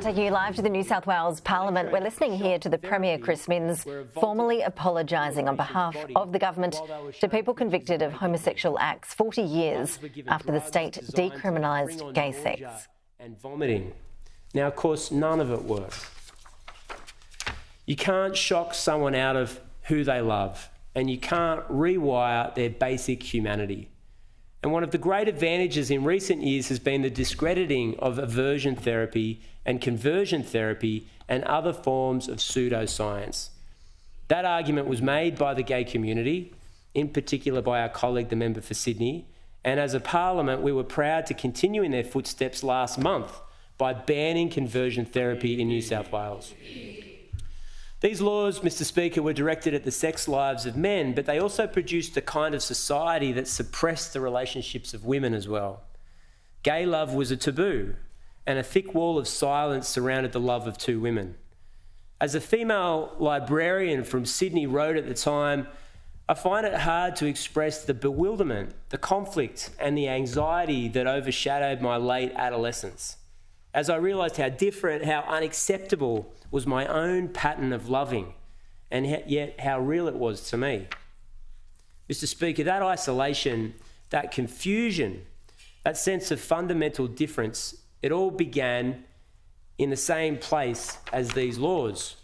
Taking you live to the New South Wales Parliament, we're listening here to the Premier Chris Minns formally apologising on behalf of the government to people convicted of homosexual acts 40 years after the state decriminalised gay sex. And vomiting. Now, of course, none of it worked. You can't shock someone out of who they love, and you can't rewire their basic humanity. And one of the great advantages in recent years has been the discrediting of aversion therapy and conversion therapy and other forms of pseudoscience. That argument was made by the gay community, in particular by our colleague, the member for Sydney, and as a parliament, we were proud to continue in their footsteps last month by banning conversion therapy in New South Wales. These laws, Mr. Speaker, were directed at the sex lives of men, but they also produced a kind of society that suppressed the relationships of women as well. Gay love was a taboo, and a thick wall of silence surrounded the love of two women. As a female librarian from Sydney wrote at the time, I find it hard to express the bewilderment, the conflict, and the anxiety that overshadowed my late adolescence, as I realised how different, how unacceptable was my own pattern of loving, and yet how real it was to me. Mr. Speaker, that isolation, that confusion, that sense of fundamental difference, it all began in the same place as these laws.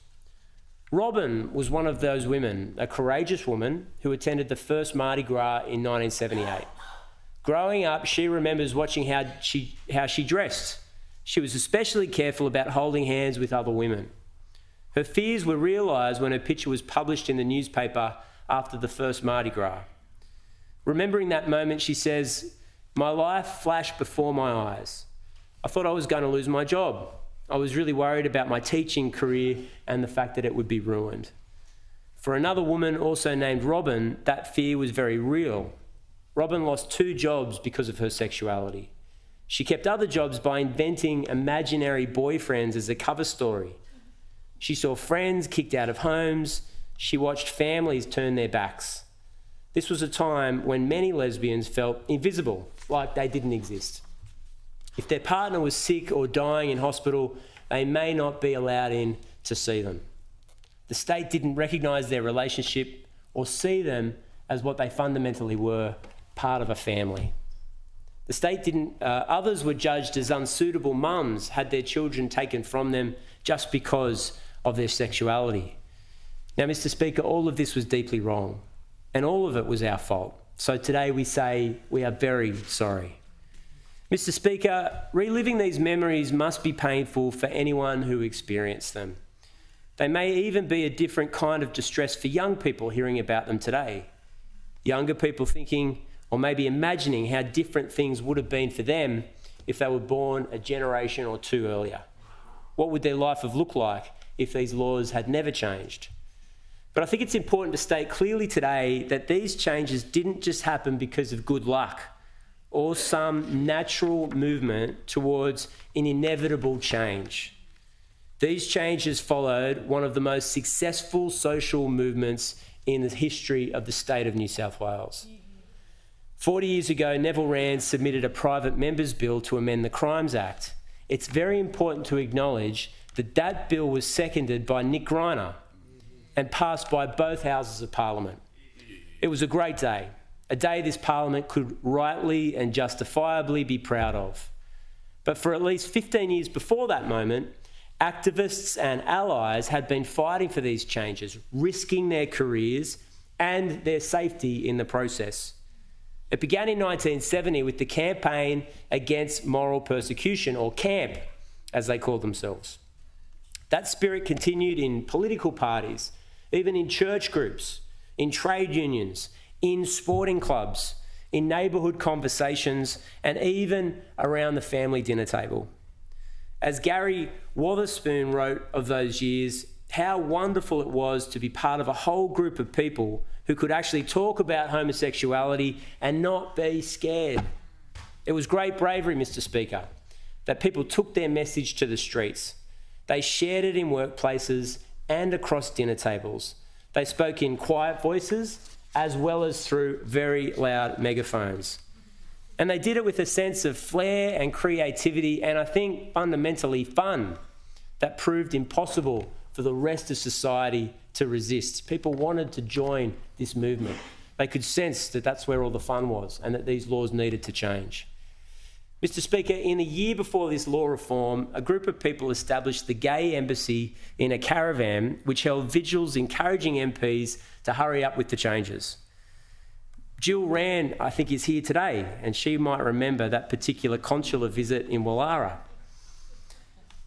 Robin was one of those women, a courageous woman who attended the first Mardi Gras in 1978. Growing up, she remembers watching how she dressed. She was especially careful about holding hands with other women. Her fears were realised when her picture was published in the newspaper after the first Mardi Gras. Remembering that moment, she says, "My life flashed before my eyes. I thought I was going to lose my job. I was really worried about my teaching career and the fact that it would be ruined." For another woman, also named Robin, that fear was very real. Robin lost 2 jobs because of her sexuality. She kept other jobs by inventing imaginary boyfriends as a cover story. She saw friends kicked out of homes. She watched families turn their backs. This was a time when many lesbians felt invisible, like they didn't exist. If their partner was sick or dying in hospital, they may not be allowed in to see them. The state didn't recognise their relationship or see them as what they fundamentally were, part of a family. The state didn't, others were judged as unsuitable mums, had their children taken from them just because of their sexuality. Now, Mr. Speaker, all of this was deeply wrong, and all of it was our fault. So today we say we are very sorry. Mr. Speaker, reliving these memories must be painful for anyone who experienced them. They may even be a different kind of distress for young people hearing about them today. Younger people thinking, or maybe imagining how different things would have been for them if they were born a generation or 2 earlier. What would their life have looked like if these laws had never changed? But I think it's important to state clearly today that these changes didn't just happen because of good luck or some natural movement towards an inevitable change. These changes followed one of the most successful social movements in the history of the state of New South Wales. 40 years ago, Neville Wran submitted a private member's bill to amend the Crimes Act. It's very important to acknowledge that that bill was seconded by Nick Greiner and passed by both houses of Parliament. It was a great day, a day this Parliament could rightly and justifiably be proud of. But for at least 15 years before that moment, activists and allies had been fighting for these changes, risking their careers and their safety in the process. It began in 1970 with the Campaign Against Moral Persecution, or CAMP, as they called themselves. That spirit continued in political parties, even in church groups, in trade unions, in sporting clubs, in neighbourhood conversations, and even around the family dinner table. As Gary Wotherspoon wrote of those years, how wonderful it was to be part of a whole group of people who could actually talk about homosexuality and not be scared. It was great bravery, Mr. Speaker, that people took their message to the streets. They shared it in workplaces and across dinner tables. They spoke in quiet voices as well as through very loud megaphones. And they did it with a sense of flair and creativity and I think fundamentally fun. that proved impossible for the rest of society to resist. People wanted to join this movement. They could sense that that's where all the fun was and that these laws needed to change. Mr. Speaker, in the year before this law reform, a group of people established the Gay Embassy in a caravan which held vigils encouraging MPs to hurry up with the changes. Jill Rand, I think, is here today, and she might remember that particular consular visit in Wallara.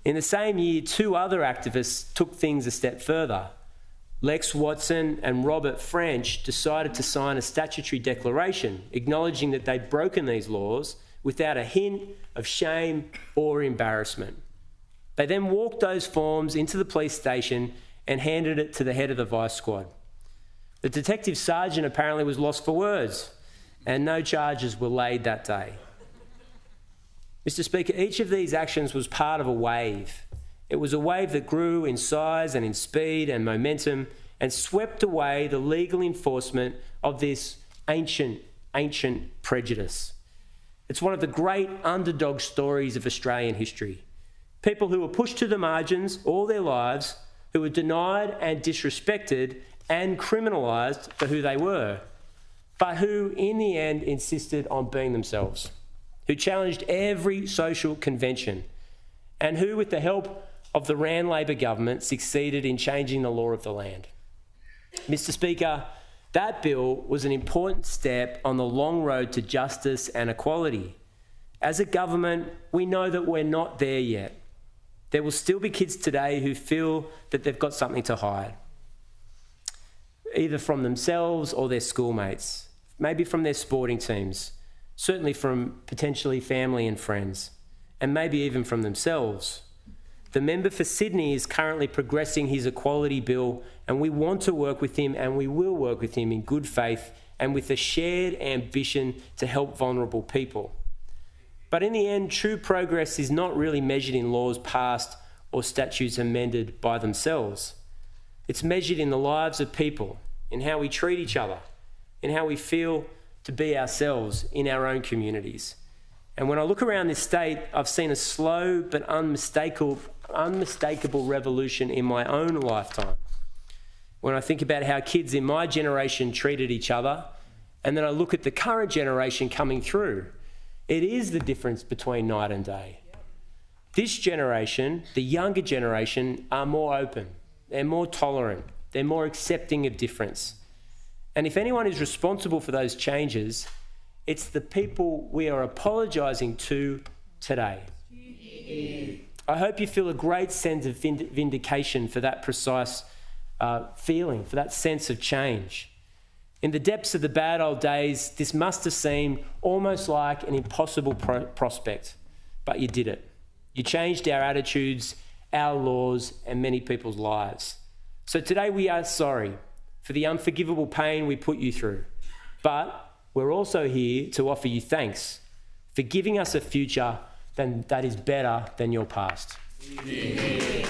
In the same year, two other activists took things a step further. Lex Watson and Robert French decided to sign a statutory declaration acknowledging that they'd broken these laws without a hint of shame or embarrassment. They then walked those forms into the police station and handed it to the head of the vice squad. The detective sergeant apparently was lost for words, and no charges were laid that day. Mr. Speaker, each of these actions was part of a wave. It was a wave that grew in size and in speed and momentum and swept away the legal enforcement of this ancient prejudice. It's one of the great underdog stories of Australian history. People who were pushed to the margins all their lives, who were denied and disrespected and criminalised for who they were, but who in the end insisted on being themselves, who challenged every social convention, and who, with the help of the Rand Labor government, succeeded in changing the law of the land. Mr. Speaker, that bill was an important step on the long road to justice and equality. As a government, we know that we're not there yet. There will still be kids today who feel that they've got something to hide, either from themselves or their schoolmates, maybe from their sporting teams, certainly from potentially family and friends, and maybe even from themselves. The member for Sydney is currently progressing his equality bill, and we want to work with him, and we will work with him in good faith and with a shared ambition to help vulnerable people. But in the end, true progress is not really measured in laws passed or statutes amended by themselves. It's measured in the lives of people, in how we treat each other, in how we feel to be ourselves in our own communities. And when I look around this state, I've seen a slow but unmistakable revolution in my own lifetime. When I think about how kids in my generation treated each other, and then I look at the current generation coming through, it is the difference between night and day. This generation, the younger generation, are more open, they're more tolerant, they're more accepting of difference. And if anyone is responsible for those changes, it's the people we are apologising to today. I hope you feel a great sense of vindication for that precise feeling, for that sense of change. In the depths of the bad old days, this must have seemed almost like an impossible prospect, but you did it. You changed our attitudes, our laws, and many people's lives. So today we are sorry for the unforgivable pain we put you through, but we're also here to offer you thanks for giving us a future that is better than your past. Yeah.